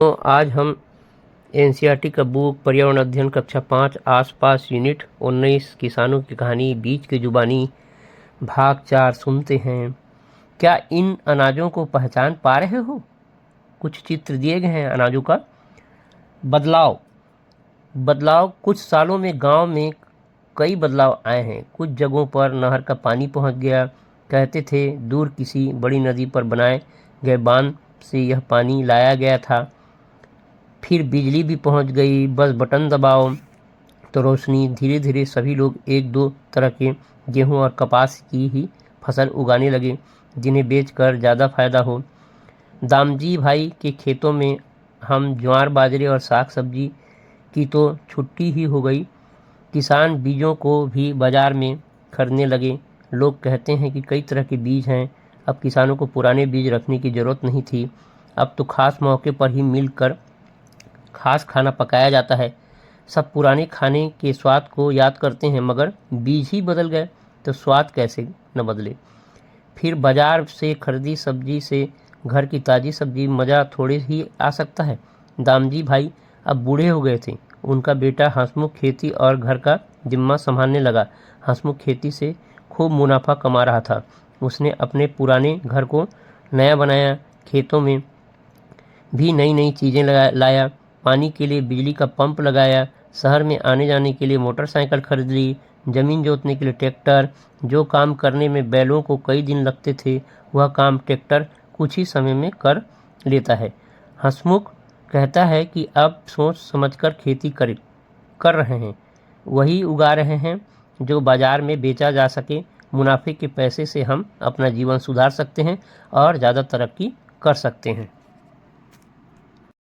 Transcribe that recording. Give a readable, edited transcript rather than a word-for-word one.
तो आज हम एनसीईआरटी का बुक पर्यावरण अध्ययन कक्षा 5 आसपास यूनिट 19 किसानों की कहानी बीज की जुबानी भाग 4 सुनते हैं। क्या इन अनाजों को पहचान पा रहे हो? कुछ चित्र दिए गए हैं अनाजों का। बदलाव कुछ सालों में गांव में कई बदलाव आए हैं। कुछ जगहों पर नहर का पानी पहुंच गया। कहते थे दूर किसी बड़ी नदी पर बनाए गए बांध से यह पानी लाया गया था। फिर बिजली भी पहुंच गई, बस बटन दबाओ तो रोशनी। धीरे धीरे सभी लोग एक दो तरह के गेहूं और कपास की ही फसल उगाने लगे जिन्हें बेचकर ज़्यादा फायदा हो। दामजी भाई के खेतों में हम ज्वार बाजरे और साग सब्जी की तो छुट्टी ही हो गई। किसान बीजों को भी बाजार में खरीदने लगे। लोग कहते हैं कि कई तरह के बीज हैं। अब किसानों को पुराने बीज रखने की ज़रूरत नहीं थी। अब तो खास मौके पर ही मिलकर खास खाना पकाया जाता है। सब पुराने खाने के स्वाद को याद करते हैं, मगर बीज ही बदल गए तो स्वाद कैसे न बदले। फिर बाजार से खरीदी सब्जी से घर की ताज़ी सब्जी मज़ा थोड़े ही आ सकता है। दामजी भाई अब बूढ़े हो गए थे। उनका बेटा हंसमुख खेती और घर का जिम्मा संभालने लगा। हंसमुख खेती से खूब मुनाफा कमा रहा था। उसने अपने पुराने घर को नया बनाया, खेतों में भी नई नई चीज़ें लाया, पानी के लिए बिजली का पंप लगाया, शहर में आने जाने के लिए मोटरसाइकिल खरीद ली, ज़मीन जोतने के लिए ट्रैक्टर। जो काम करने में बैलों को कई दिन लगते थे वह काम ट्रैक्टर कुछ ही समय में कर लेता है। हंसमुख कहता है कि अब सोच समझकर खेती कर रहे हैं, वही उगा रहे हैं जो बाज़ार में बेचा जा सके। मुनाफे के पैसे से हम अपना जीवन सुधार सकते हैं और ज़्यादा तरक्की कर सकते हैं।